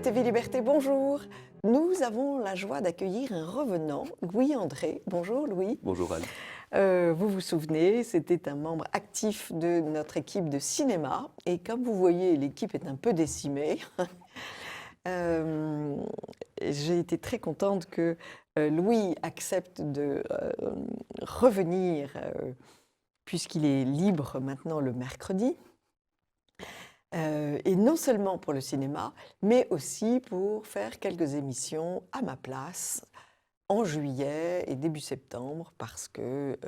TV Liberté, bonjour. Nous avons la joie d'accueillir un revenant, Louis André. Bonjour Louis. Bonjour Anne. Vous vous souvenez, c'était un membre actif de notre équipe de cinéma. Et comme vous voyez, l'équipe est un peu décimée. J'ai été très contente que Louis accepte de revenir, puisqu'il est libre maintenant le mercredi. Et non seulement pour le cinéma, mais aussi pour faire quelques émissions à ma place en juillet et début septembre, parce que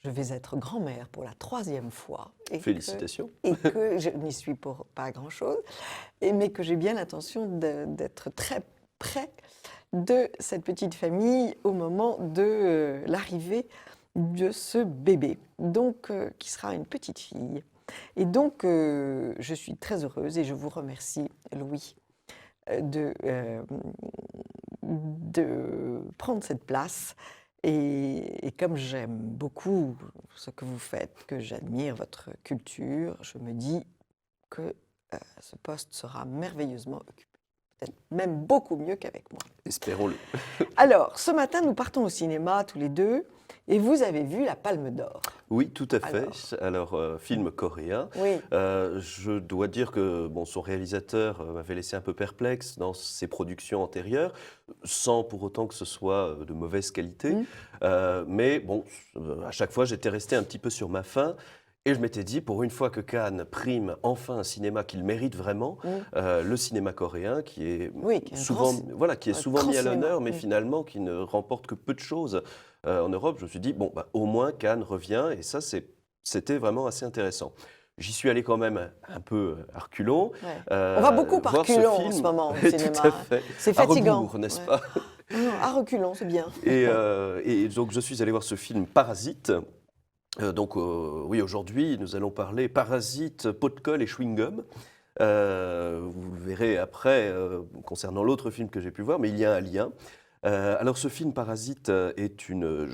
je vais être grand-mère pour la 3e fois. Félicitations. Et que je n'y suis pour pas grand-chose, mais que j'ai bien l'intention d'être très près de cette petite famille au moment de l'arrivée de ce bébé, donc qui sera une petite fille. Et donc, je suis très heureuse et je vous remercie, Louis, de prendre cette place. Et comme j'aime beaucoup ce que vous faites, que j'admire votre culture, je me dis que ce poste sera merveilleusement occupé. Peut-être même beaucoup mieux qu'avec moi. Espérons-le. Alors, ce matin, nous partons au cinéma tous les deux. Et vous avez vu la Palme d'Or. Oui, tout à fait. Alors, film coréen. Oui. Je dois dire que son réalisateur m'avait laissé un peu perplexe dans ses productions antérieures, sans pour autant que ce soit de mauvaise qualité. Mais bon, à chaque fois, j'étais resté un petit peu sur ma faim. Et je m'étais dit, pour une fois que Cannes prime enfin un cinéma qu'il mérite vraiment, le cinéma coréen, qui est souvent mis à l'honneur, mais finalement qui ne remporte que peu de choses en Europe, je me suis dit, au moins Cannes revient, et ça, c'était vraiment assez intéressant. J'y suis allé quand même un peu à reculons. On va beaucoup par reculons en ce moment au cinéma. Tout à fait. C'est fatigant. À rebours, n'est-ce pas? Non, à reculons, c'est bien. Et donc, je suis allé voir ce film Parasite. Oui, aujourd'hui, nous allons parler Parasite, pot de colle et chewing-gum. Vous le verrez après, concernant l'autre film que j'ai pu voir, mais il y a un lien. Alors, ce film Parasite est une...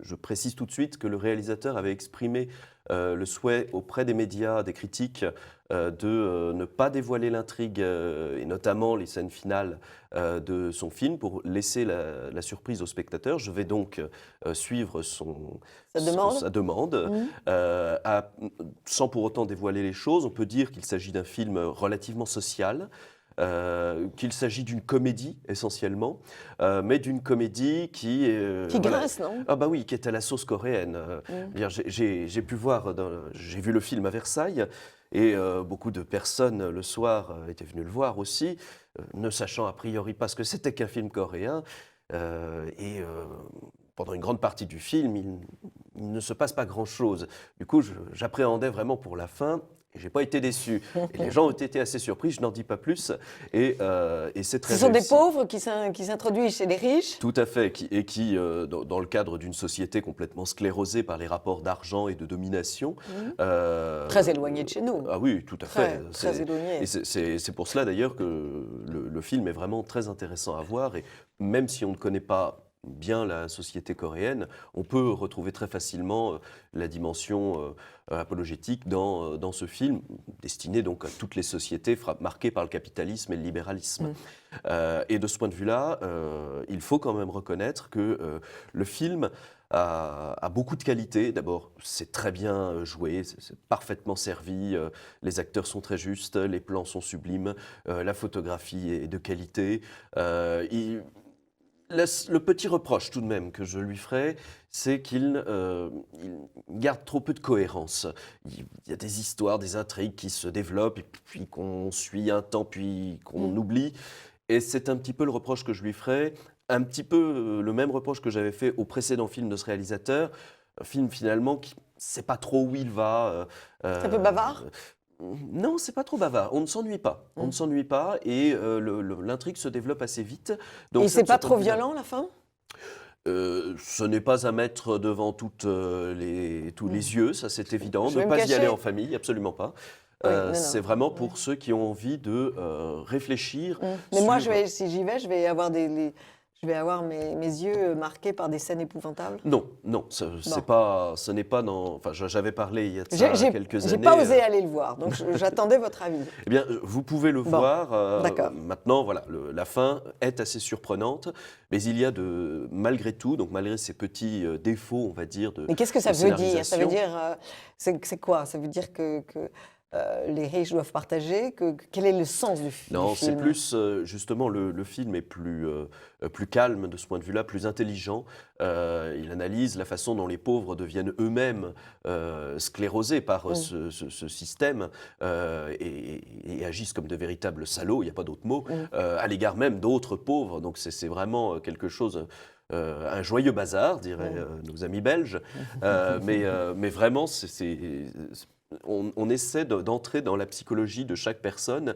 Je précise tout de suite que le réalisateur avait exprimé le souhait auprès des médias, des critiques, de ne pas dévoiler l'intrigue, et notamment les scènes finales de son film, pour laisser la surprise au spectateur. Je vais donc suivre sa demande sans pour autant dévoiler les choses. On peut dire qu'il s'agit d'un film relativement social, qu'il s'agit d'une comédie essentiellement, mais d'une comédie qui grince, non? Ah bah oui, qui est à la sauce coréenne. J'ai pu voir, j'ai vu le film à Versailles, et beaucoup de personnes le soir étaient venues le voir aussi, ne sachant a priori pas ce que c'était qu'un film coréen. Pendant une grande partie du film, il ne se passe pas grand-chose. Du coup, j'appréhendais vraiment pour la fin. Et j'ai pas été déçu. Et les gens ont été assez surpris, je n'en dis pas plus. Et c'est très Ce sont réussi. des pauvres qui s'introduisent chez les riches. Tout à fait, qui dans le cadre d'une société complètement sclérosée par les rapports d'argent et de domination. Très éloignés de chez nous. Ah oui, tout à fait. Très éloignés. Et c'est pour cela d'ailleurs que le film est vraiment très intéressant à voir. Et même si on ne connaît pas bien la société coréenne, on peut retrouver très facilement la dimension apologétique dans ce film, destiné donc à toutes les sociétés marquées par le capitalisme et le libéralisme. Et de ce point de vue-là, il faut quand même reconnaître que le film a beaucoup de qualité. D'abord, c'est très bien joué, c'est parfaitement servi, les acteurs sont très justes, les plans sont sublimes, la photographie est de qualité. Le petit reproche tout de même que je lui ferai, c'est qu'il garde trop peu de cohérence. Il y a des histoires, des intrigues qui se développent, et puis qu'on suit un temps, puis qu'on oublie. Et c'est un petit peu le reproche que je lui ferai, un petit peu le même reproche que j'avais fait au précédent film de ce réalisateur. Un film finalement qui ne sait pas trop où il va. C'est un peu bavard? Non, c'est pas trop bavard. On ne s'ennuie pas. On ne s'ennuie pas, et l'intrigue se développe assez vite. Donc, et c'est pas trop violent, la fin? Ce n'est pas à mettre devant tous les yeux, ça c'est évident. Ne pas y aller en famille, absolument pas. C'est vraiment pour ceux qui ont envie de réfléchir. Mais moi, si j'y vais, je vais avoir je vais avoir mes yeux marqués par des scènes épouvantables? Non, non, ce n'est pas dans. Enfin, j'avais parlé il y a de ça quelques J'ai années. pas osé aller le voir, donc j'attendais votre avis. Eh bien, vous pouvez le Bon, voir. d'accord. Maintenant, voilà, la fin est assez surprenante, mais il y a malgré tout, donc malgré ces petits défauts, on va dire, Mais qu'est-ce que ça de veut dire? Ça veut scénarisation. dire, c'est quoi? Ça veut dire que les riches doivent partager? Quel est le sens du Non, c'est film? plus justement le film est plus calme de ce point de vue-là, plus intelligent. Il analyse la façon dont les pauvres deviennent eux-mêmes sclérosés par Mm, ce système et agissent comme de véritables salauds, il n'y a pas d'autre mot, mm. à l'égard même d'autres pauvres. Donc c'est vraiment quelque chose. Un joyeux bazar, diraient nos amis belges. Mais vraiment, on essaie d'entrer dans la psychologie de chaque personne.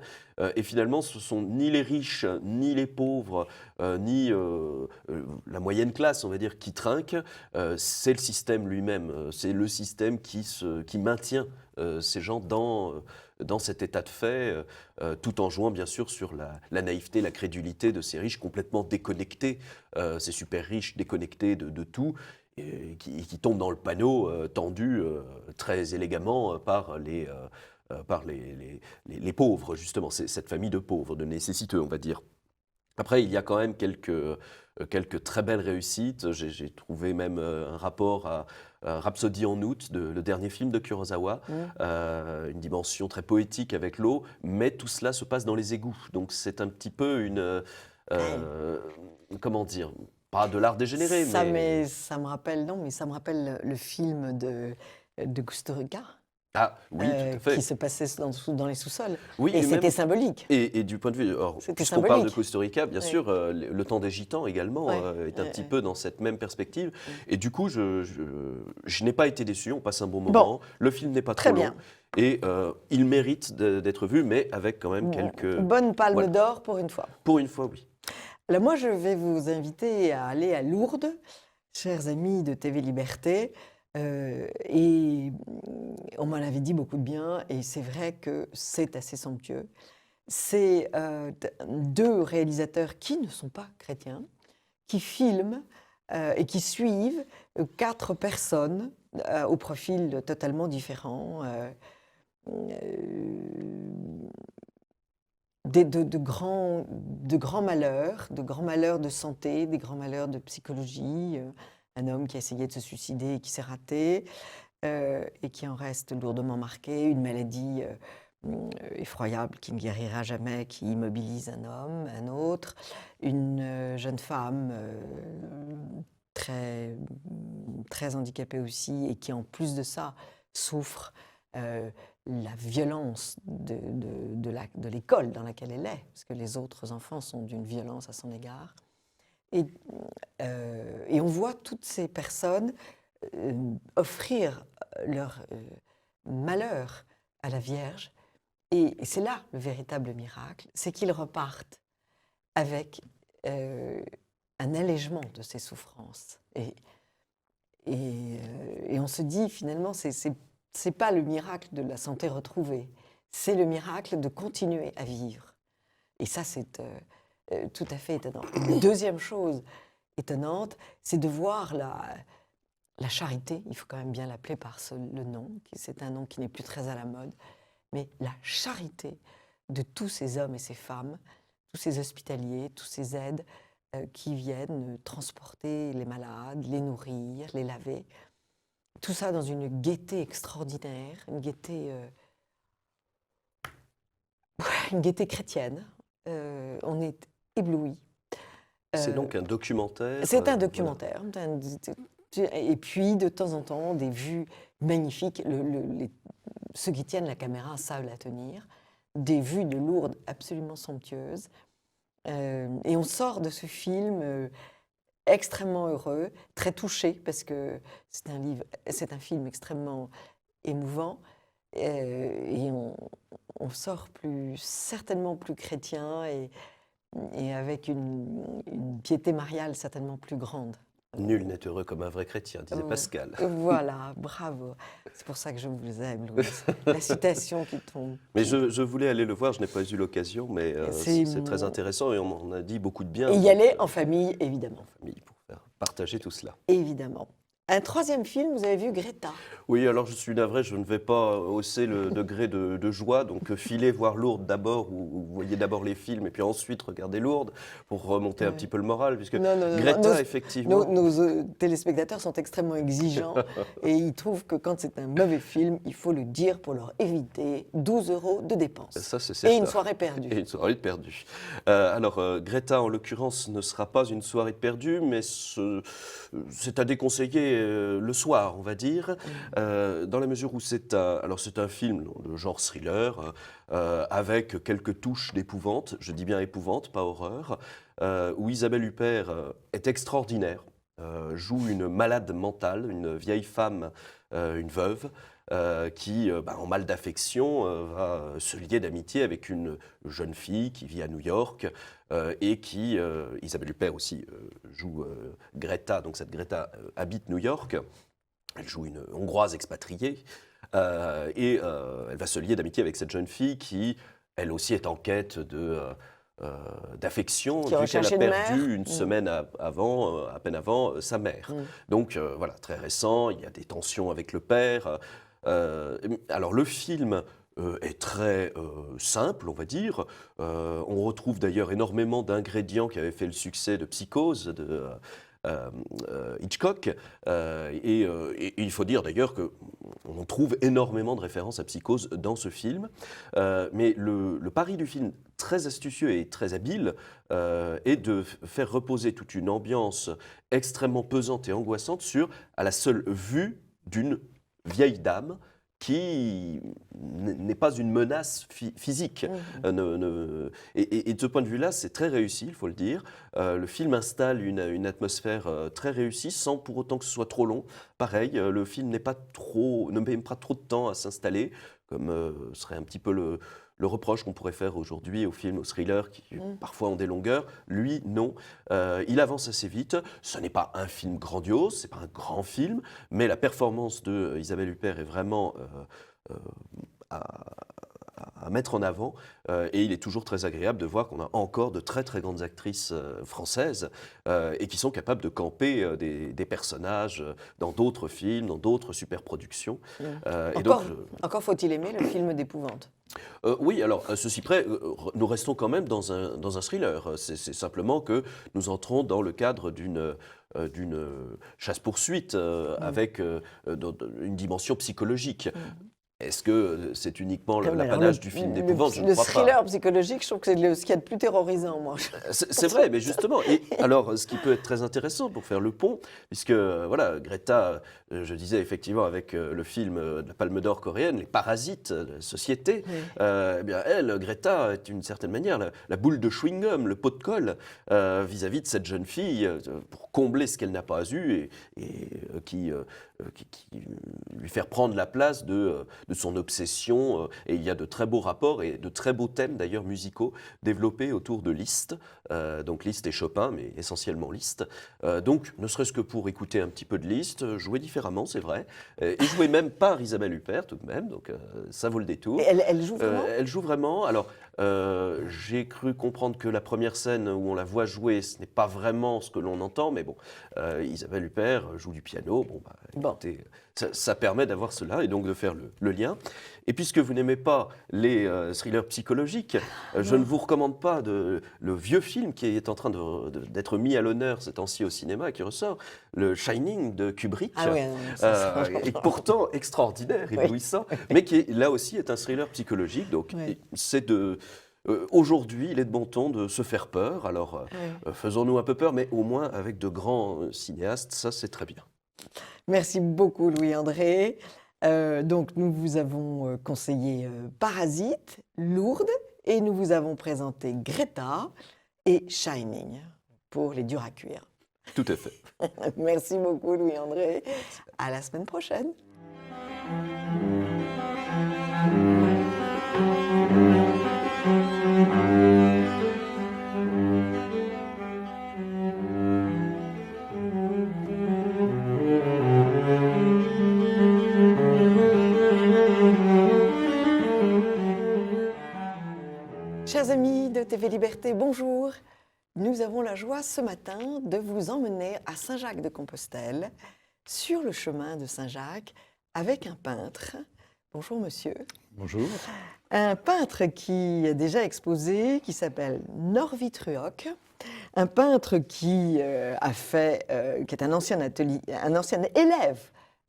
Et finalement, ce sont ni les riches, ni les pauvres, ni la moyenne classe, on va dire, qui trinquent. C'est le système lui-même. C'est le système qui maintient ces gens dans cet état de fait, tout en jouant bien sûr sur la naïveté, la crédulité de ces riches complètement déconnectés, ces super riches déconnectés de tout, et qui tombent dans le panneau tendu très élégamment par les pauvres, justement, c'est cette famille de pauvres, de nécessiteux, on va dire. Après, il y a quand même quelques très belles réussites. J'ai trouvé même un rapport à Rhapsody en août, le dernier film de Kurosawa, Mm. une dimension très poétique avec l'eau, mais tout cela se passe dans les égouts. Donc c'est un petit peu Ouais. comment dire, pas de l'art dégénéré, mais. Ça me rappelle, non, mais ça me rappelle le film de Kusturica, Ah oui, tout à qui fait. se passait dans les sous-sols. Oui, Et et même c'était symbolique. et du point de vue, alors, C'était puisqu'on parle de symbolique. Costa Rica, bien Oui, sûr, le temps des Gitans également oui, est un oui, petit oui. peu dans cette même perspective. Mm. Et du coup, je n'ai pas été déçu, on passe un bon Bon, moment. Le film n'est pas très trop long bien. et il mérite d'être vu, mais avec quand même quelques. Bonne palme Voilà. d'or pour une fois. Pour une fois, oui. Alors moi, je vais vous inviter à aller à Lourdes, chers amis de TV Liberté. Et on m'en avait dit beaucoup de bien, et c'est vrai que c'est assez somptueux. C'est deux réalisateurs qui ne sont pas chrétiens, qui filment et qui suivent quatre personnes au profil totalement différent. De grands malheurs, de grands malheurs de santé, des grands malheurs de psychologie. Un homme qui a essayé de se suicider et qui s'est raté et qui en reste lourdement marqué. Une maladie effroyable qui ne guérira jamais, qui immobilise un homme, un autre. Une jeune femme très, très handicapée aussi et qui en plus de ça souffre la violence de l'école dans laquelle elle est, parce que les autres enfants sont d'une violence à son égard. Et on voit toutes ces personnes offrir leur malheur à la Vierge. Et c'est là le véritable miracle, c'est qu'ils repartent avec un allègement de ces souffrances. Et on se dit finalement, c'est pas le miracle de la santé retrouvée, c'est le miracle de continuer à vivre. Et ça, c'est tout à fait étonnant. Une deuxième chose étonnante, c'est de voir la charité, il faut quand même bien l'appeler par le nom, c'est un nom qui n'est plus très à la mode, mais la charité de tous ces hommes et ces femmes, tous ces hospitaliers, tous ces aides qui viennent transporter les malades, les nourrir, les laver. Tout ça dans une gaieté extraordinaire, une gaieté chrétienne. On est ébloui. C'est donc un documentaire. C'est un Voilà. documentaire. Et puis, de temps en temps, des vues magnifiques. Ceux qui tiennent la caméra savent la tenir. Des vues de Lourdes absolument somptueuses. Et on sort de ce film extrêmement heureux, très touché, parce que c'est un film extrêmement émouvant. Et on sort certainement plus chrétien et avec une piété mariale certainement plus grande. Nul n'est heureux comme un vrai chrétien, disait Pascal. Voilà, bravo. C'est pour ça que je vous aime, Louis. La citation qui tombe. Mais je voulais aller le voir, je n'ai pas eu l'occasion, mais c'est très intéressant et on m'en a dit beaucoup de bien. Et y aller en famille, évidemment. En famille, pour faire partager tout cela. Évidemment. Un troisième film, vous avez vu Greta. Oui, alors je suis navré, je ne vais pas hausser le degré de joie, donc filez voir Lourdes d'abord, ou vous voyez d'abord les films et puis ensuite regardez Lourdes pour remonter un petit peu le moral, puisque Greta, effectivement... Nos téléspectateurs sont extrêmement exigeants et ils trouvent que quand c'est un mauvais film, il faut le dire pour leur éviter 12 € de dépenses. Ça, c'est certain. Et une soirée perdue. Et une soirée perdue. Greta, en l'occurrence, ne sera pas une soirée perdue, mais c'est à déconseiller le soir, on va dire, dans la mesure où c'est un film de genre thriller, avec quelques touches d'épouvante, je dis bien épouvante, pas horreur, où Isabelle Huppert est extraordinaire, joue une malade mentale, une vieille femme, une veuve, qui, en mal d'affection, va se lier d'amitié avec une jeune fille qui vit à New York et qui, Isabelle Huppert aussi joue Greta, donc cette Greta habite New York, elle joue une Hongroise expatriée et elle va se lier d'amitié avec cette jeune fille qui, elle aussi, est en quête d'affection, vu qu'elle a perdu une semaine à peine avant, sa mère. Donc voilà, très récent, il y a des tensions avec le père. Alors le film est très simple, on va dire. On retrouve d'ailleurs énormément d'ingrédients qui avaient fait le succès de Psychose, de Hitchcock. Et il faut dire d'ailleurs qu'on trouve énormément de références à Psychose dans ce film. Mais le pari du film, très astucieux et très habile, est de faire reposer toute une ambiance extrêmement pesante et angoissante à la seule vue d'une vieille dame qui n'est pas une menace physique. Et de ce point de vue-là, c'est très réussi, il faut le dire. Le film installe une atmosphère très réussie, sans pour autant que ce soit trop long. Pareil, le film ne met pas trop de temps à s'installer, comme serait un petit peu le reproche qu'on pourrait faire aujourd'hui aux films, aux thrillers qui parfois ont des longueurs. Lui, non. Il avance assez vite. Ce n'est pas un film grandiose, ce n'est pas un grand film, mais la performance de Isabelle Huppert est vraiment à mettre en avant. Et il est toujours très agréable de voir qu'on a encore de très très grandes actrices françaises et qui sont capables de camper des personnages dans d'autres films, dans d'autres superproductions. Encore faut-il aimer le film d'épouvante. Oui, alors, à ceci près, nous restons quand même dans un thriller. C'est simplement que nous entrons dans le cadre d'une chasse-poursuite avec une dimension psychologique. Est-ce que c'est uniquement l'apanage du film d'épouvante? Je ne crois pas. Le thriller psychologique, je trouve que c'est ce qu'il y a de plus terrorisant, moi. C'est vrai, mais justement. Et alors, ce qui peut être très intéressant pour faire le pont, puisque, voilà, Greta, je disais effectivement avec le film de la Palme d'Or coréenne, Les Parasites de la société, eh bien, Greta, est d'une certaine manière la boule de chewing-gum, le pot de colle vis-à-vis de cette jeune fille pour combler ce qu'elle n'a pas eu et qui lui faire prendre la place de son obsession. Et il y a de très beaux rapports et de très beaux thèmes d'ailleurs musicaux développés autour de Liszt. Donc Liszt et Chopin, mais essentiellement Liszt. Donc ne serait-ce que pour écouter un petit peu de Liszt, jouer différemment, c'est vrai. Et jouer même par Isabelle Huppert tout de même, donc ça vaut le détour. Et elle joue vraiment elle joue vraiment. Alors j'ai cru comprendre que la première scène où on la voit jouer, ce n'est pas vraiment ce que l'on entend, mais bon, Isabelle Huppert joue du piano. Écoutez, ça permet d'avoir cela et donc de faire le lien. Et puisque vous n'aimez pas les thrillers psychologiques, je ne vous recommande pas le vieux film qui est en train d'être mis à l'honneur ces temps-ci au cinéma, qui ressort, le Shining de Kubrick, et pourtant extraordinaire, éblouissant, mais qui là aussi est un thriller psychologique. Donc c'est aujourd'hui, il est de bon ton de se faire peur. Alors faisons-nous un peu peur, mais au moins avec de grands cinéastes, ça c'est très bien. Merci beaucoup, Louis-André. Donc, nous vous avons conseillé Parasite, Lourdes, et nous vous avons présenté Greta et Shining pour les durs à cuire. Tout à fait. Merci beaucoup, Louis-André. À la semaine prochaine. TV Liberté, bonjour. Nous avons la joie ce matin de vous emmener à Saint-Jacques-de-Compostelle, sur le chemin de Saint-Jacques, avec un peintre. Bonjour monsieur. Bonjour. Un peintre qui est déjà exposé, qui s'appelle Norvit Ruok. Un peintre qui qui est un ancien élève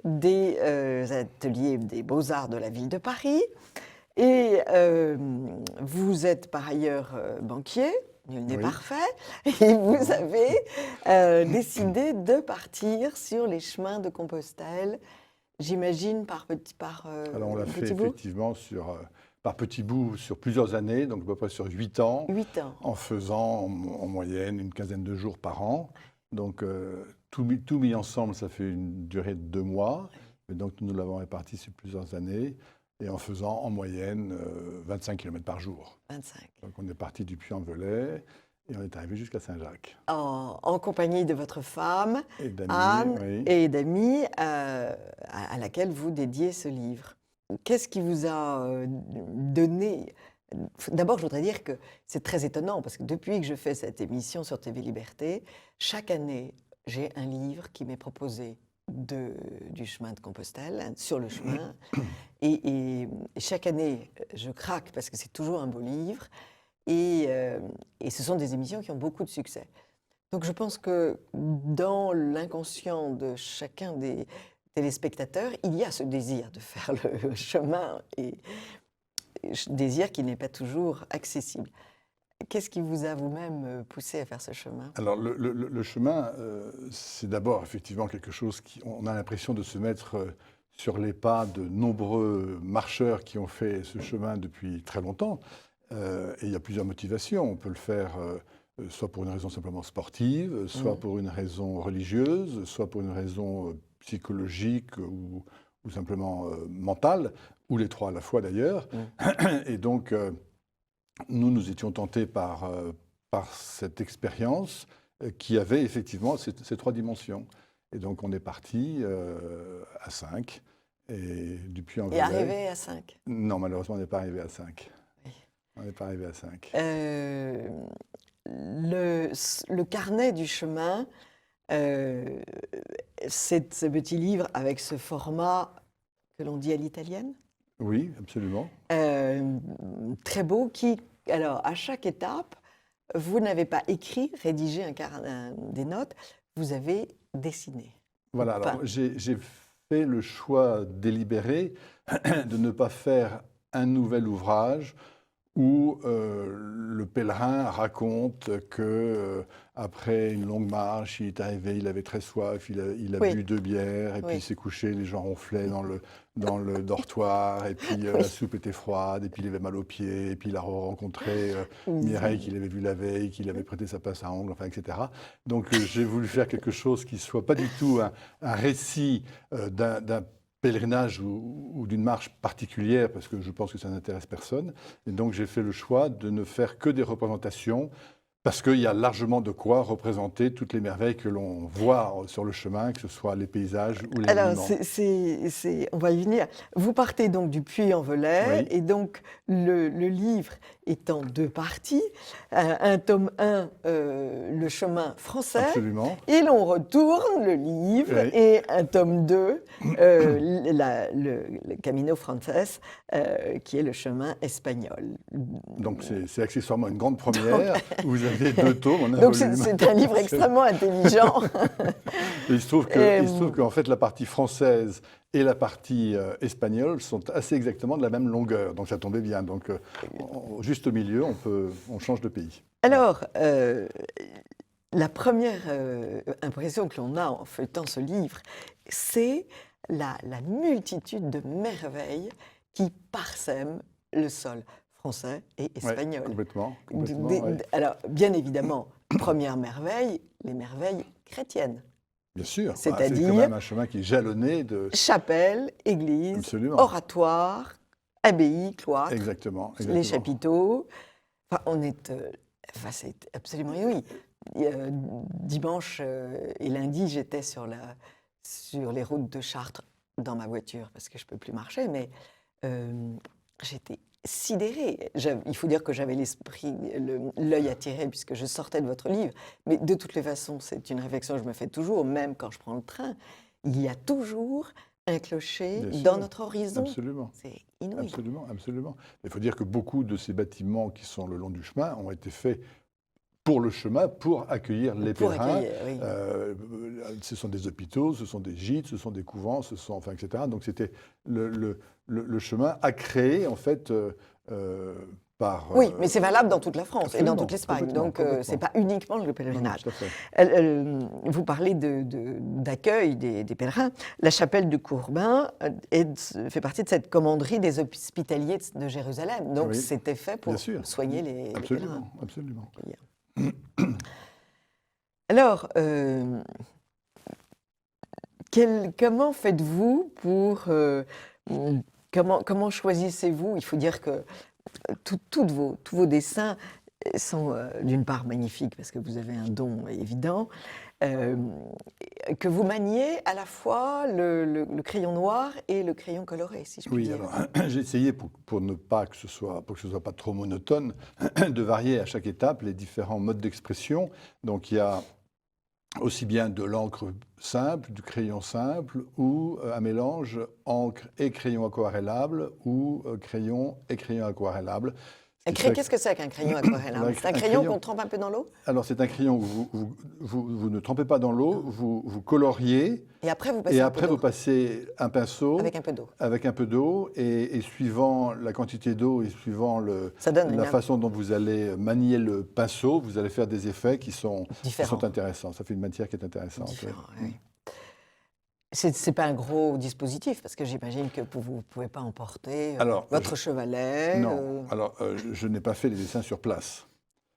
des ateliers des Beaux-Arts de la ville de Paris. Et vous êtes par ailleurs banquier, nul n'est parfait, et vous avez décidé de partir sur les chemins de Compostelle, j'imagine par Alors on l'a fait petits bouts. effectivement par petits bouts sur plusieurs années, donc à peu près sur 8 ans, 8 ans. en faisant en moyenne une quinzaine de jours par an. Donc tout mis ensemble, ça fait une durée de 2 mois. Et donc nous l'avons réparti sur plusieurs années et en faisant en moyenne 25 km par jour. 25. Donc on est parti du Puy-en-Velay et on est arrivé jusqu'à Saint-Jacques. En compagnie de votre femme, Et d'amis, Anne, oui. et d'amis à laquelle vous dédiez ce livre. Qu'est-ce qui vous a donné? D'abord, je voudrais dire que c'est très étonnant parce que depuis que je fais cette émission sur TV Liberté, chaque année, j'ai un livre qui m'est proposé du chemin de Compostelle, sur le chemin. Et chaque année, je craque parce que c'est toujours un beau livre. Et ce sont des émissions qui ont beaucoup de succès. Donc je pense que dans l'inconscient de chacun des téléspectateurs, il y a ce désir de faire le chemin, et désir qui n'est pas toujours accessible. Qu'est-ce qui vous a vous-même poussé à faire ce chemin? Alors le chemin, c'est d'abord effectivement quelque chose on a l'impression de se mettre sur les pas de nombreux marcheurs qui ont fait ce chemin depuis très longtemps. Et il y a plusieurs motivations. On peut le faire soit pour une raison simplement sportive, soit pour une raison religieuse, soit pour une raison psychologique ou simplement mentale, ou les trois à la fois d'ailleurs. Et donc, nous étions tentés par cette expérience qui avait effectivement ces trois dimensions. Et donc, on est parti à 5. Et du Puy-en-Velay. Et arrivé à 5? Non, malheureusement, on n'est pas arrivé à 5. Oui. On n'est pas arrivé à 5. Le carnet du chemin, c'est ce petit livre avec ce format que l'on dit à l'italienne. Oui, absolument. Très beau, alors à chaque étape, vous n'avez pas écrit, rédigé des notes, vous avez dessiné. Voilà, alors j'ai fait le choix délibéré de ne pas faire un nouvel ouvrage où le pèlerin raconte que après une longue marche, il est arrivé, il avait très soif, il a bu 2 bières, et puis il s'est couché, les gens ronflaient dans le dortoir, et puis la soupe était froide, et puis il avait mal aux pieds, et puis il a rencontré Mireille qu'il avait vue la veille, qu'il avait prêté sa pince à ongles, enfin, etc. Donc j'ai voulu faire quelque chose qui ne soit pas du tout un récit d'un pèlerinage ou d'une marche particulière, parce que je pense que ça n'intéresse personne. Et donc j'ai fait le choix de ne faire que des représentations, parce qu'il y a largement de quoi représenter toutes les merveilles que l'on voit sur le chemin, que ce soit les paysages ou les monuments. Alors, on va y venir. Vous partez donc du Puy-en-Velay, et donc le livre est en 2 parties. Un tome 1, le chemin français. Absolument. Et l'on retourne le livre, et un tome 2, le Camino Frances, qui est le chemin espagnol. Donc c'est accessoirement une grande première. Vous avez 2 tomes. Donc c'est un livre extrêmement intelligent. Il se trouve qu'en fait la partie française et la partie espagnole sont assez exactement de la même longueur. Donc ça tombait bien. Donc juste au milieu, on change de pays. Alors, la première impression que l'on a en feuilletant ce livre, c'est la multitude de merveilles qui parsèment le sol français et espagnol. Complètement. Alors, bien évidemment, première merveille, les merveilles chrétiennes. Bien sûr. C'est-à-dire c'est quand même un chemin qui est jalonné de chapelle, église, Absolument. oratoire, abbaye, cloître, Exactement. les chapiteaux. Enfin, c'est absolument inouï. Dimanche et lundi, j'étais sur les routes de Chartres dans ma voiture parce que je ne peux plus marcher, mais j'étais sidérée. Il faut dire que j'avais l'œil attiré puisque je sortais de votre livre. Mais de toutes les façons, c'est une réflexion que je me fais toujours, même quand je prends le train. Il y a toujours un clocher Bien dans sûr. notre horizon. Absolument. C'est inouï. Absolument, absolument. Il faut dire que beaucoup de ces bâtiments qui sont le long du chemin ont été faits pour le chemin, pour accueillir les Pour pèlerins. accueillir, oui. Ce sont des hôpitaux, ce sont des gîtes, ce sont des couvents, enfin, etc. Donc c'était le chemin a créé en fait par. Oui, mais c'est valable dans toute la France et dans absolument, toute l'Espagne. complètement, Donc complètement. c'est pas uniquement le Non, non, pèlerinage. tout à fait. Vous parlez d'accueil des pèlerins. La chapelle du Courbin fait partie de cette commanderie des hospitaliers de Jérusalem. Donc Oui, c'était fait pour bien sûr. soigner les pèlerins. Absolument, absolument. Alors, comment faites-vous pour... comment choisissez-vous? Il faut dire que tous vos dessins sont d'une part magnifiques parce que vous avez un don évident, que vous maniez à la fois le crayon noir et le crayon coloré, si je puis Oui, dire. alors j'ai essayé pour ne pas que ce soit pas trop monotone, de varier à chaque étape les différents modes d'expression. Donc il y a aussi bien de l'encre simple, du crayon simple, ou un mélange encre et crayon aquarellable, ou crayon et crayon aquarellable. Qu'est-ce que c'est qu'un crayon aquarellable? C'est un crayon qu'on trempe un peu dans l'eau? Alors c'est un crayon où vous ne trempez pas dans l'eau, vous coloriez, Et après, vous et passez un peu après d'eau. vous passez un pinceau Avec un peu d'eau. avec un peu d'eau, et suivant la quantité d'eau et suivant Ça donne la façon dont vous allez manier le pinceau, vous allez faire des effets qui sont intéressants. Ça fait une matière qui est intéressante. Différent, oui. C'est pas un gros dispositif, parce que j'imagine que vous ne pouvez pas emporter votre chevalet. Non, alors je n'ai pas fait les dessins sur place.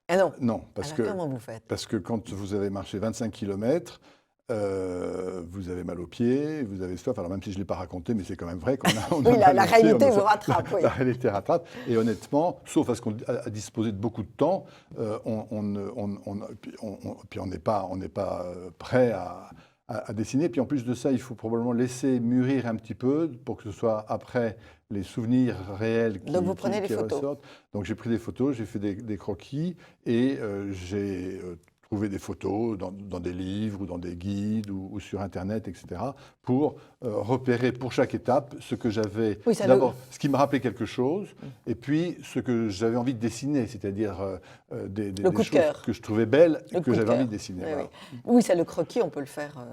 Ah non. Non, parce Alors comment vous faites? Parce que quand vous avez marché 25 km, vous avez mal aux pieds, vous avez soif. Alors même si je ne l'ai pas raconté, mais c'est quand même vrai qu'on a... Oui, la réalité vous rattrape. Oui. La réalité rattrape. Et honnêtement, sauf à ce qu'on a disposé de beaucoup de temps, puis on n'est pas prêt à dessiner. Puis en plus de ça, il faut probablement laisser mûrir un petit peu pour que ce soit après les souvenirs réels qui, Donc vous prenez des photos. ressortent. Donc j'ai pris des photos, j'ai fait des croquis et j'ai trouvé des photos dans des livres ou dans des guides ou sur Internet, etc. pour repérer pour chaque étape ce que j'avais... Oui, d'abord, ce qui me rappelait quelque chose, et puis ce que j'avais envie de dessiner, c'est-à-dire des choses que je trouvais belles et que j'avais envie de dessiner. Oui, voilà. oui, ça, le croquis, on peut le faire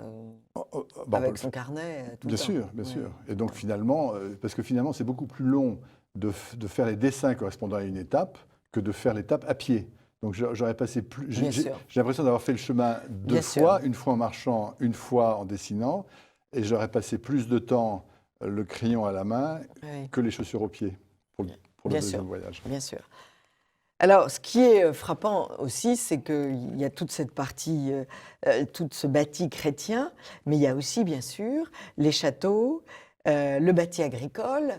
avec on son carnet tout bien le temps. sûr, bien sûr. Et donc finalement, parce que finalement c'est beaucoup plus long de faire les dessins correspondant à une étape que de faire l'étape à pied. Donc j'aurais passé plus. J'ai l'impression d'avoir fait le chemin deux fois, une fois en marchant, une fois en dessinant, et j'aurais passé plus de temps le crayon à la main que les chaussures aux pieds pour le deuxième voyage. Bien sûr. Alors, ce qui est frappant aussi, c'est qu'il y a toute cette partie, tout ce bâti chrétien, mais il y a aussi, bien sûr, les châteaux, le bâti agricole,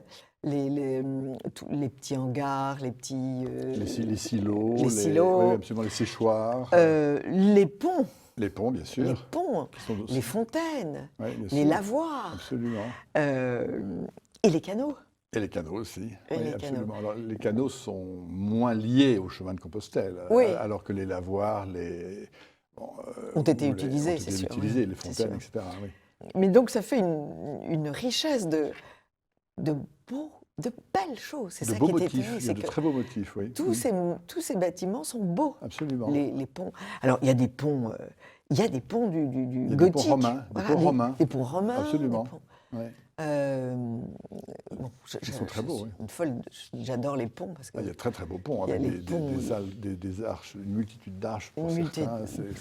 les petits hangars, les petits... les silos, oui, absolument, les séchoirs. Les ponts. Les ponts, bien sûr. Les ponts, les fontaines, les lavoirs. Absolument. Et les canaux. Et les canaux aussi, les absolument. canaux. Alors, les canaux sont moins liés au chemin de Compostelle, alors que les lavoirs ont été utilisés, c'est sûr. Les fontaines, etc. Oui. Mais donc ça fait une richesse de belles choses. C'est ça qui est étonnant. Il y a de très beaux motifs, oui. Tous ces bâtiments sont beaux. Absolument. Les ponts. Alors il y a des ponts, du gothique. Des ponts romains. Des ponts romains. Absolument. Ils sont très beaux. Une folle. J'adore les ponts parce que il y a très très beaux ponts avec des arches, une multitude d'arches pour certains. C'est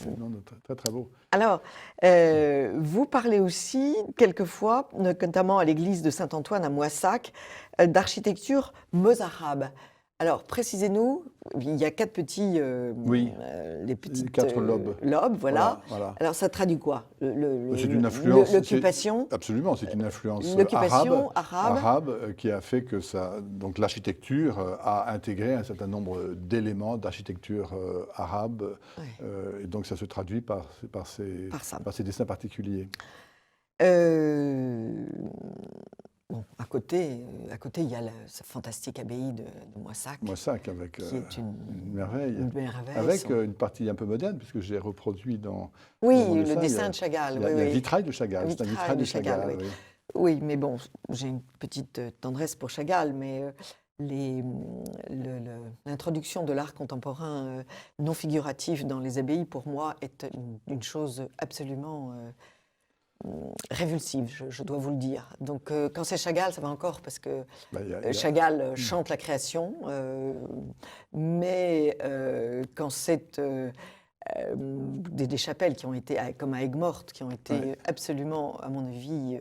très très beau. Alors, vous parlez aussi quelquefois, notamment à l'église de Saint-Antoine à Moissac, d'architecture mozarabe. Alors, précisez-nous, il y a 4 petits... les petites 4 lobes. Voilà. Alors, ça traduit quoi? C'est une influence... L'occupation? Absolument, c'est une influence arabe qui a fait que donc l'architecture a intégré un certain nombre d'éléments d'architecture arabe. Et donc, ça se traduit par ces dessins particuliers. Bon, à côté, il y a cette fantastique abbaye de Moissac, Moissac, avec qui est une merveille. merveille. Avec une partie un peu moderne, puisque j'ai reproduit dans Oui, mon le dessin, dessin de Chagall. il y a oui, le oui. vitrail de Chagall. C'est un Vitrail vitrail de de Chagall, Chagall, oui. oui. Oui, mais bon, j'ai une petite tendresse pour Chagall, mais l'introduction de l'art contemporain non figuratif dans les abbayes, pour moi, est une chose absolument révulsive, je dois vous le dire. Donc, quand c'est Chagall, ça va encore, parce que Bah, il y a- Chagall chante la création, mais quand c'est des chapelles qui ont été, comme à Aigues-Mortes, qui ont été Ouais. absolument, à mon avis,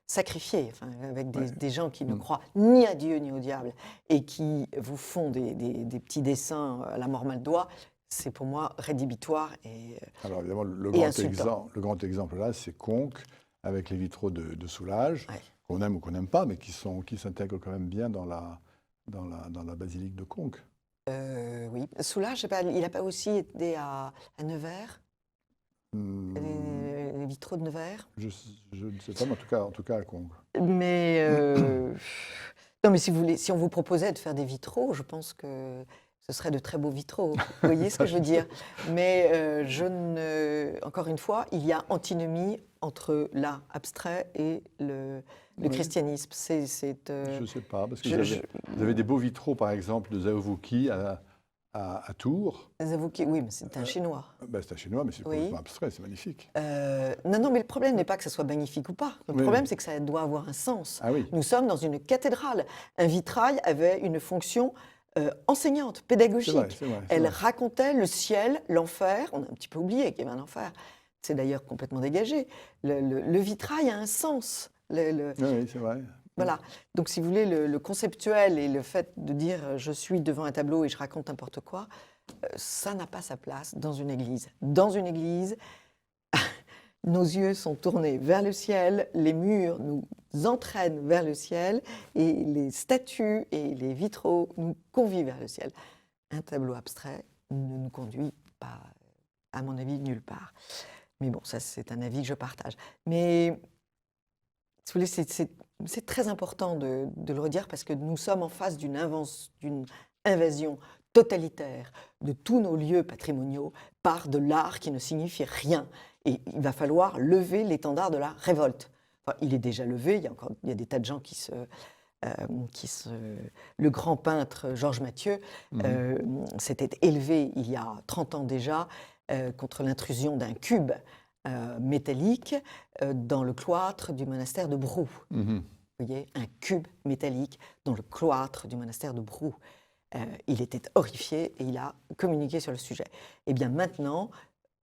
sacrifiées, enfin, avec Ouais. des gens qui ne croient ni à Dieu ni au diable, et qui vous font des petits dessins à la mort mal doigt, c'est pour moi rédhibitoire. Et Alors évidemment, le insultant. grand exemple là, c'est Conques, avec les vitraux de Soulages, Ouais. qu'on aime ou qu'on n'aime pas, mais qui s'intègrent quand même bien dans la basilique de Conques. Oui, Soulages, je sais pas, il n'a pas aussi été à Nevers, Hmm, les vitraux de Nevers. je ne sais pas, mais en tout cas à Conques. Mais non, mais si vous voulez, si on vous proposait de faire des vitraux, je pense que ce serait de très beaux vitraux. Vous voyez ce que je veux dire? Mais encore une fois, il y a antinomie entre l'art abstrait et le Oui. christianisme. Je ne sais pas, parce que je- vous avez des beaux vitraux, par exemple, de Zaovuki à Tours. oui, mais c'est un chinois. Ben, c'est un chinois, mais c'est Oui. complètement abstrait, c'est magnifique. Non, mais le problème n'est pas que ça soit magnifique ou pas. Le Oui, problème, oui. c'est que ça doit avoir un sens. Ah oui, Nous sommes dans une cathédrale. Un vitrail avait une fonction enseignante, pédagogique. c'est vrai. Elle racontait le ciel, l'enfer. On a un petit peu oublié qu'il y avait un enfer. C'est d'ailleurs complètement dégagé. Le vitrail a un sens. Oui, c'est vrai. Voilà. Donc, si vous voulez, le conceptuel et le fait de dire je suis devant un tableau et je raconte n'importe quoi, ça n'a pas sa place dans une église. Dans une église, nos yeux sont tournés vers le ciel, les murs nous entraînent vers le ciel et les statues et les vitraux nous convient vers le ciel. Un tableau abstrait ne nous conduit pas, à mon avis, nulle part. Mais bon, ça, c'est un avis que je partage. Mais, si vous voulez, c'est très important de le redire parce que nous sommes en face d'une invasion totalitaire de tous nos lieux patrimoniaux par de l'art qui ne signifie rien. Et il va falloir lever l'étendard de la révolte. Enfin, il est déjà levé, il y a des tas de gens le grand peintre Georges Mathieu s'était élevé il y a 30 ans déjà contre l'intrusion d'un cube métallique dans le cloître du monastère de Brou. Mhm. Vous voyez, un cube métallique dans le cloître du monastère de Brou. Il était horrifié et il a communiqué sur le sujet. Eh bien maintenant,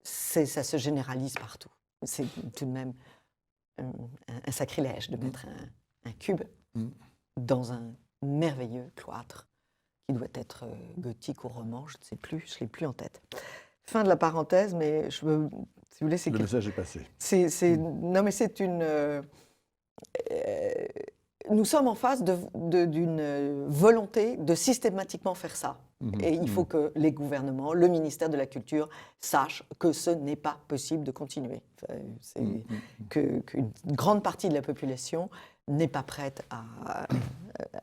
ça se généralise partout. C'est tout de même un sacrilège de mettre un cube dans un merveilleux cloître qui doit être gothique ou roman, je ne sais plus, je ne l'ai plus en tête. Fin de la parenthèse, mais si vous voulez, c'est Le message est passé. non, mais c'est une. Nous sommes en face d'une volonté de systématiquement faire ça. Et il faut que les gouvernements, le ministère de la Culture, sachent que ce n'est pas possible de continuer. Qu'une grande partie de la population n'est pas prête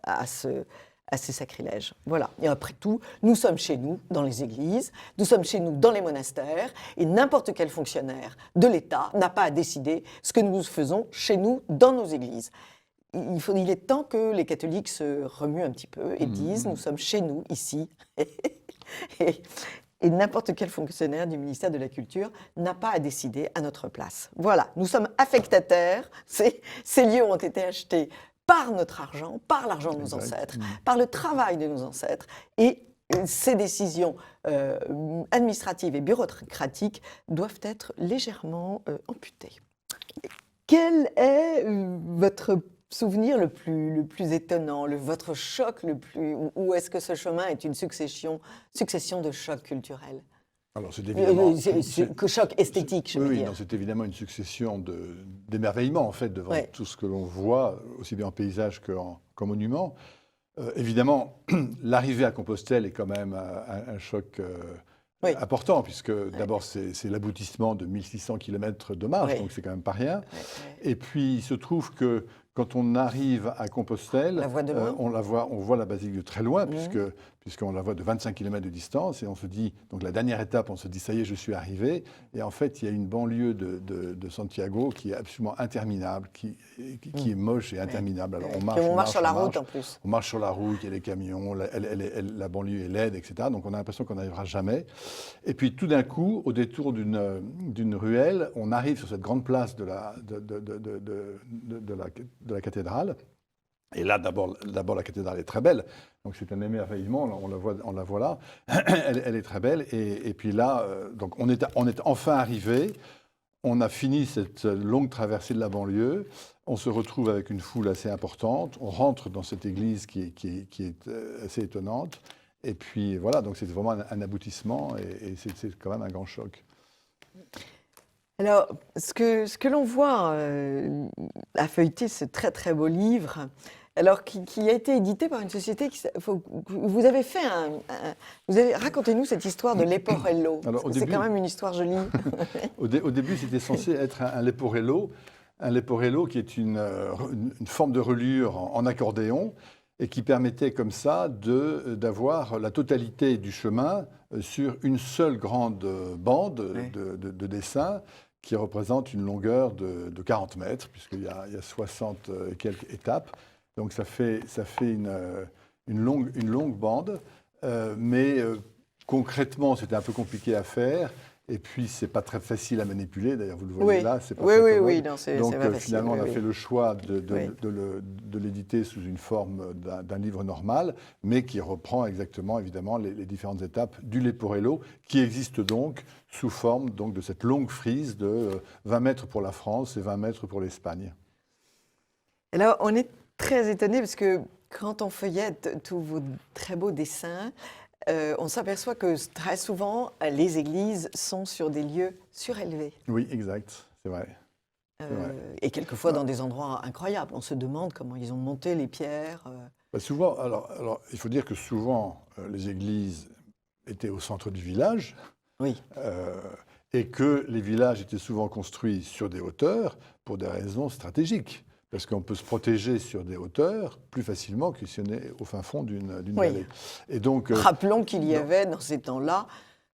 à ces sacrilèges. Voilà. Et après tout, nous sommes chez nous, dans les églises, nous sommes chez nous, dans les monastères, et n'importe quel fonctionnaire de l'État n'a pas à décider ce que nous faisons chez nous, dans nos églises. Il est temps que les catholiques se remuent un petit peu et disent nous sommes chez nous, ici. Et n'importe quel fonctionnaire du ministère de la Culture n'a pas à décider à notre place. Voilà, nous sommes affectataires. Ces lieux ont été achetés par notre argent, par l'argent de nos ancêtres, par le travail de nos ancêtres. Et ces décisions administratives et bureaucratiques doivent être légèrement amputées. Quel est votre souvenir le plus étonnant, votre choc le plus... Ou est-ce que ce chemin est une succession de chocs culturels? Alors c'est évidemment... choc esthétique, je veux dire. Oui, c'est évidemment une succession d'émerveillements, en fait, devant tout ce que l'on voit, aussi bien en paysage qu'en monument. Évidemment, l'arrivée à Compostelle est quand même un choc important, puisque d'abord, c'est l'aboutissement de 1600 km de marche, donc c'est quand même pas rien. Et puis, il se trouve que quand on arrive à Compostelle, On la voit de loin. on voit la basilique de très loin, Mhm. puisqu'on la voit de 25 km de distance, et on se dit, donc la dernière étape, on se dit, ça y est, je suis arrivé, et en fait, il y a une banlieue de Santiago qui est absolument interminable, qui est moche et interminable. Alors Puis on marche sur la route en plus. on marche sur la route, il y a les camions, la banlieue est laide, etc. Donc on a l'impression qu'on n'arrivera jamais. Et puis tout d'un coup, au détour d'une ruelle, on arrive sur cette grande place de la cathédrale. Et là, d'abord, la cathédrale est très belle. Donc c'est un émerveillement, on la voit là. Elle est très belle. Et puis là, donc on est enfin arrivé. On a fini cette longue traversée de la banlieue. On se retrouve avec une foule assez importante. On rentre dans cette église qui est assez étonnante. Et puis voilà, donc c'est vraiment un aboutissement et c'est quand même un grand choc. Alors, ce que l'on voit à feuilleter ce très très beau livre, alors qui a été édité par une société vous avez fait racontez-nous cette histoire de Leporello. Alors, Parce que c'est quand même une histoire jolie. Au début, c'était censé être un leporello. Un leporello qui est une forme de relure en accordéon et qui permettait comme ça d'avoir la totalité du chemin sur une seule grande bande Oui. de dessin qui représente une longueur de 40 mètres, puisqu'il y a 60 et quelques étapes. Donc ça fait une longue bande, mais concrètement, c'était un peu compliqué à faire. Et puis, c'est pas très facile à manipuler. D'ailleurs, vous le voyez Oui. là, c'est pas Oui, très oui, commode. oui, non, c'est Donc, pas facile, finalement, on a oui, fait oui. le choix Oui. de l'éditer sous une forme d'un livre normal, mais qui reprend exactement, évidemment, les différentes étapes du Leporello, qui existe donc sous forme donc, de cette longue frise de 20 mètres pour la France et 20 mètres pour l'Espagne. Alors, on est très étonnés parce que quand on feuillette tous vos très beaux dessins, on s'aperçoit que très souvent, les églises sont sur des lieux surélevés. Oui, exact, c'est vrai. vrai. Et quelquefois dans des endroits incroyables. On se demande comment ils ont monté les pierres. Bah, souvent, alors, il faut dire que souvent, les églises étaient au centre du village. Oui. Et que les villages étaient souvent construits sur des hauteurs pour des raisons stratégiques. Parce qu'on peut se protéger sur des hauteurs plus facilement que si on est au fin fond d'une Oui. vallée. Et donc, Rappelons qu'il y non. avait dans ces temps-là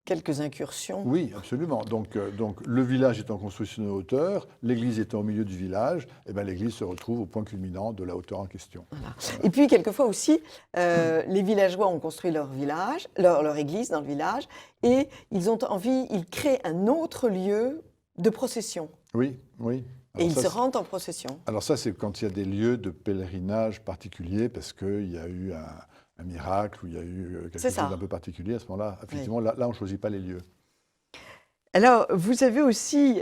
quelques incursions. oui, absolument. Donc, le village étant construit sur une hauteur, l'église étant au milieu du village, eh ben, l'église se retrouve au point culminant de la hauteur en question. Voilà. Et puis, quelquefois aussi, les villageois ont construit leur village, leur église dans le village, et ils créent un autre lieu de procession. Oui, oui. Et Alors ils ça, se rendent en procession. alors ça, c'est quand il y a des lieux de pèlerinage particuliers, parce qu'il y a eu un miracle, ou il y a eu quelque chose d'un peu particulier. À ce moment-là, effectivement, là, on ne choisit pas les lieux. Alors, vous avez aussi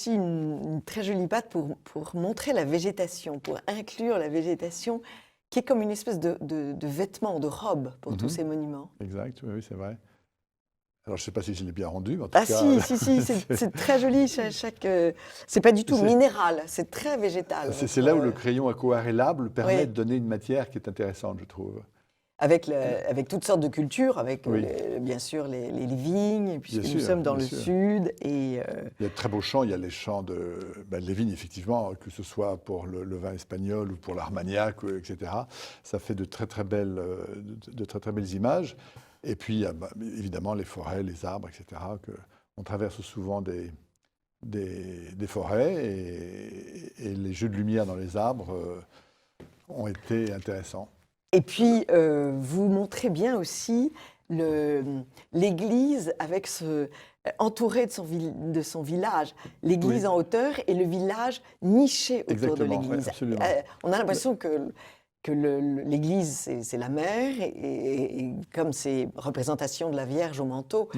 une très jolie patte pour montrer la végétation, pour inclure la végétation, qui est comme une espèce de vêtement, de robe pour tous ces monuments. Exact, oui, c'est vrai. Alors, je ne sais pas si je l'ai bien rendu, mais en tout cas... Si, c'est très joli. C'est pas du tout minéral, c'est très végétal. C'est là où le crayon aquarellable permet de donner une matière qui est intéressante, je trouve. Avec toutes sortes de cultures, avec bien sûr les vignes, puisque nous sommes dans le sud. Et, il y a de très beaux champs, il y a les champs les vignes, effectivement, que ce soit pour le vin espagnol ou pour l'Armagnac, etc. Ça fait de très très belles images. Et puis, il y a évidemment les forêts, les arbres, etc. On traverse souvent des forêts et les jeux de lumière dans les arbres ont été intéressants. Et puis, vous montrez bien aussi l'église entourée de son village, l'église en hauteur et le village niché autour de l'église. Absolument. On a l'impression que l'église, c'est la mer, et comme ces représentations de la Vierge au manteau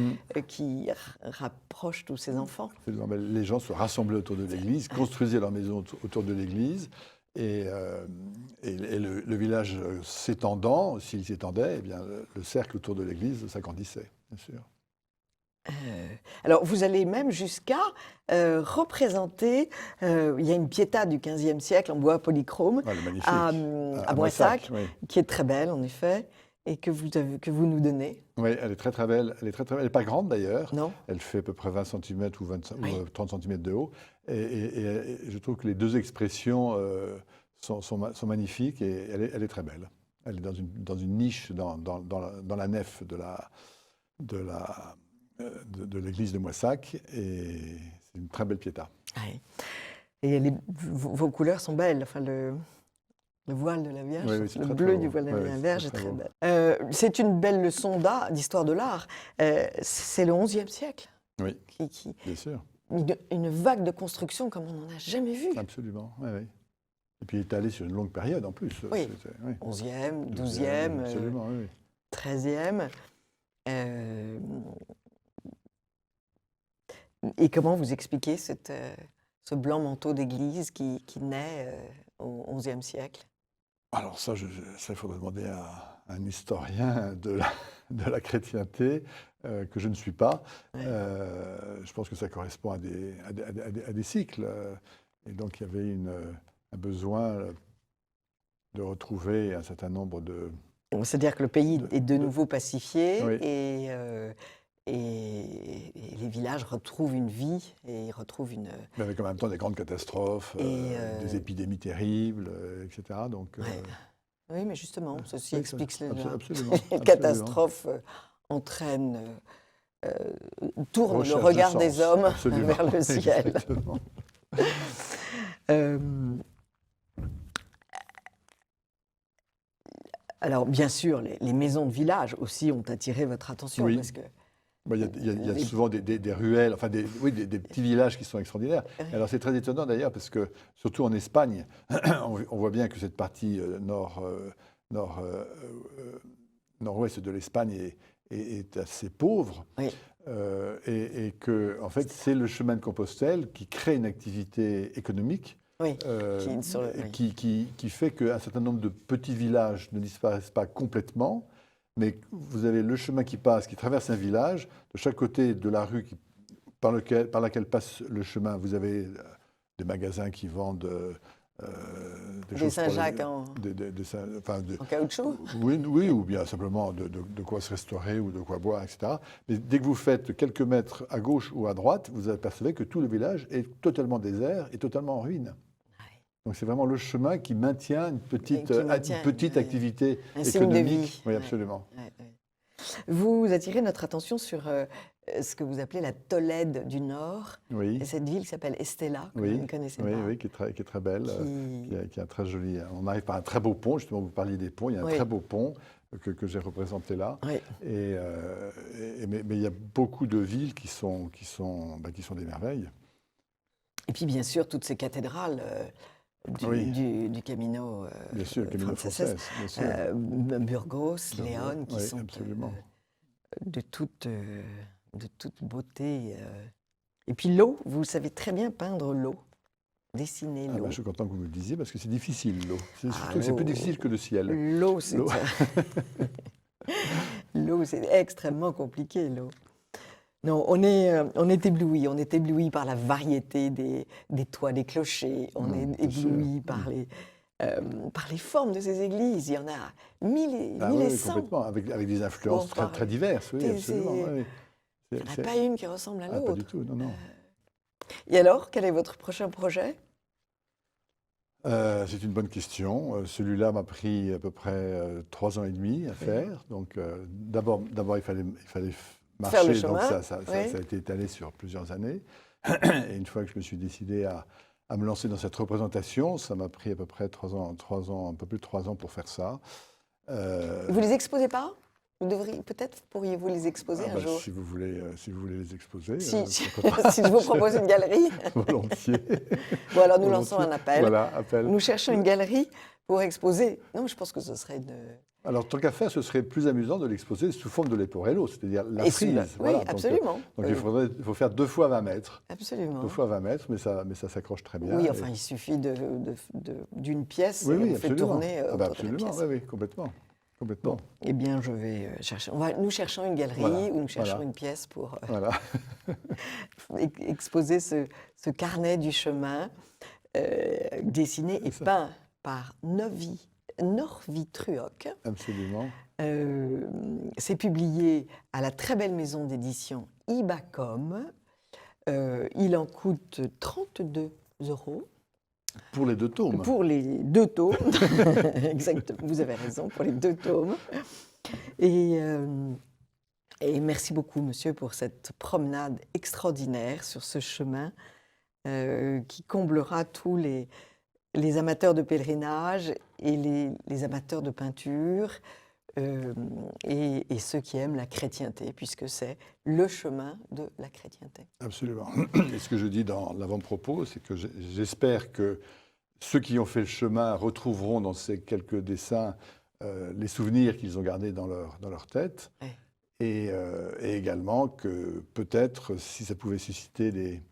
qui rapprochent tous ces enfants. Les gens se rassemblaient autour de l'église, construisaient leur maison autour de l'église, et le village s'étendant, s'il s'étendait, eh bien, le cercle autour de l'église s'agrandissait, bien sûr. Alors, vous allez même jusqu'à représenter, il y a une Pietà du XVe siècle en bois polychrome à Moissac, qui est très belle en effet, et que vous nous donnez. Oui, elle est très très belle. Elle est très très belle. Elle n'est pas grande d'ailleurs. Non? Elle fait à peu près 20 cm ou, 25, Oui. ou 30 cm de haut. Et je trouve que les deux expressions sont magnifiques et elle est très belle. Elle est dans une niche dans la nef de l'église de Moissac et c'est une très belle piéta. Oui. Et vos couleurs sont belles. Enfin, le voile de la Vierge, Oui, oui, c'est le très, bleu très du beau. voile de Oui, la oui, c'est Vierge est très, très très belle. C'est une belle leçon d'histoire de l'art. C'est le XIe siècle. Oui, Qui bien sûr. une vague de construction comme on n'en a jamais vu. Absolument. Oui, oui. Et puis il est allé sur une longue période en plus. Oui. Oui. 11e, 12e, 12e, absolument, oui. 13e. Et comment vous expliquez ce blanc manteau d'église qui naît au XIe siècle? Alors ça, il faudrait demander à un historien de la chrétienté, que je ne suis pas. Ouais. Je pense que ça correspond à des cycles. Et donc il y avait un besoin de retrouver un certain nombre de... C'est-à-dire que le pays est de nouveau pacifié Oui. et les villages retrouvent une vie et ils retrouvent une... Mais avec en même temps des grandes catastrophes, des épidémies terribles, etc. Donc, Ouais. Oui, mais justement, ceci oui, explique cela. absolument, Les absolument. catastrophes entraînent, tournent le Recherche de regard sens, des hommes absolument. vers le ciel. Exactement. Euh, alors, bien sûr, les maisons de village aussi ont attiré votre attention. Oui. Parce que, Il y a souvent des ruelles, enfin des petits villages qui sont extraordinaires. Et alors c'est très étonnant d'ailleurs parce que, surtout en Espagne, on voit bien que cette partie nord-ouest de l'Espagne est assez pauvre. oui, Et que, en fait, c'est le chemin de Compostelle qui crée une activité économique oui, qui fait qu'un certain nombre de petits villages ne disparaissent pas complètement, mais vous avez le chemin qui passe, qui traverse un village. De chaque côté de la rue par laquelle passe le chemin, vous avez des magasins qui vendent des Saint-Jacques en caoutchouc. Oui, ou bien simplement de quoi se restaurer ou de quoi boire, etc. Mais dès que vous faites quelques mètres à gauche ou à droite, vous apercevez que tout le village est totalement désert et totalement en ruine. Donc c'est vraiment le chemin qui maintient une petite activité un signe de économique. vie. Oui, absolument. Vous attirez notre attention sur ce que vous appelez la Tolède du Nord. Oui. Et cette ville qui s'appelle Estella, que Oui. vous ne connaissez Oui, pas. oui, qui est très belle, qui est un très joli. On arrive par un très beau pont, justement, vous parliez des ponts, il y a un très beau pont que j'ai représenté là. Oui. Mais il y a beaucoup de villes qui sont des merveilles. Et puis bien sûr, toutes ces cathédrales du Camino, bien sûr, le Camino français, bien sûr. Burgos, Léon, qui sont absolument. de toute beauté. Et puis l'eau, vous savez très bien peindre l'eau, dessiner l'eau. Je suis content que vous me le disiez parce que c'est difficile l'eau. Surtout que c'est plus difficile que le ciel. L'eau, c'est extrêmement compliqué, l'eau. Non, on est ébloui par la variété des toits des clochers, on est ébloui par les formes de ces églises. Il y en a 1100. Complètement, avec des influences très diverses, oui, absolument. Il n'y en a pas une qui ressemble à l'autre. Pas du tout, non. Et alors, quel est votre prochain projet ? C'est une bonne question. Celui-là m'a pris à peu près 3 ans et demi à faire. Donc, d'abord, il fallait marcher, faire le chemin. Donc ça a été étalé sur plusieurs années. Et une fois que je me suis décidé à me lancer dans cette représentation, ça m'a pris à peu près 3 ans, un peu plus de 3 ans pour faire ça. Vous les exposez pas ? Peut-être pourriez-vous les exposer un jour. Si vous voulez les exposer. Si je vous propose une galerie. Volontiers. Bon, alors nous lançons un appel. Voilà, appel. Nous cherchons une galerie pour exposer. Non, je pense que ce serait une... Alors, tant qu'à faire, ce serait plus amusant de l'exposer sous forme de leporello, c'est-à-dire la frise. Oui, absolument. Donc il faut faire 2 fois 20 mètres. Absolument. 2 fois 20 mètres, mais ça s'accroche très bien. Oui, enfin, il suffit d'une pièce et on fait tourner autour absolument, de la pièce. Oui, complètement. Bon, eh bien, je vais chercher. Nous cherchons une galerie ou nous cherchons une pièce pour exposer ce carnet du chemin dessiné et peint par Norvi Truock. Absolument. C'est publié à la très belle maison d'édition Ibacom. Il en coûte 32 €. Pour les 2 tomes. Pour les 2 tomes. Exactement, vous avez raison, pour les 2 tomes. Et merci beaucoup, monsieur, pour cette promenade extraordinaire sur ce chemin qui comblera tous les amateurs de pèlerinage et les amateurs de peinture et ceux qui aiment la chrétienté, puisque c'est le chemin de la chrétienté. Absolument. Et ce que je dis dans l'avant-propos, c'est que j'espère que ceux qui ont fait le chemin retrouveront dans ces quelques dessins les souvenirs qu'ils ont gardés dans leur tête. Ouais. Et également que peut-être, si ça pouvait susciter des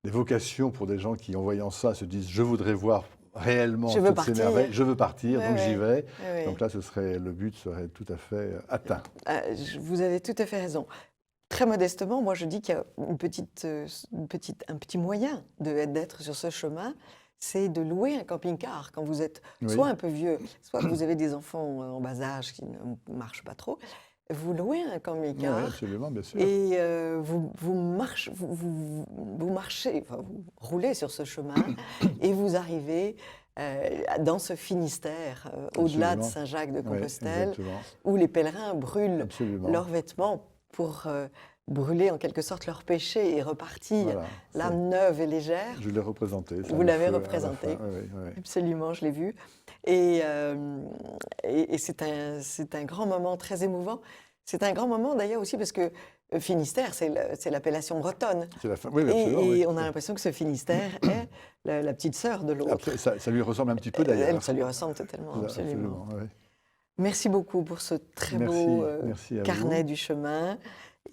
vocations pour des gens qui, en voyant ça, se disent « je voudrais voir réellement toutes ces merveilles, je veux partir, donc j'y vais ». Donc là, le but serait tout à fait atteint. Vous avez tout à fait raison. Très modestement, moi je dis qu'il y a un petit moyen d'être sur ce chemin, c'est de louer un camping-car quand vous êtes soit un peu vieux, soit que vous avez des enfants en bas âge qui ne marchent pas trop. Vous louez un camping-car. Oui, absolument, bien sûr. Et vous marchez, enfin, vous roulez sur ce chemin et vous arrivez dans ce Finistère, au-delà de Saint-Jacques-de-Compostelle, où les pèlerins brûlent leurs vêtements pour brûler en quelque sorte leurs péchés et repartir l'âme neuve et légère. Je l'ai représenté. Vous l'avez représenté. Oui. Absolument, je l'ai vu. Et c'est un grand moment très émouvant. C'est un grand moment d'ailleurs aussi parce que Finistère, c'est l'appellation bretonne. Oui, et on a l'impression que ce Finistère est la petite sœur de l'autre. Ça lui ressemble un petit peu d'ailleurs. Ça lui ressemble totalement, absolument. Oui. Merci beaucoup pour ce très beau carnet du chemin.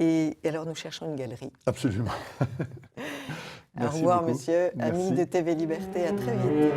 Et alors nous cherchons une galerie. Absolument. Au revoir, beaucoup. Monsieur. Merci. Amis de TV Liberté, à très vite.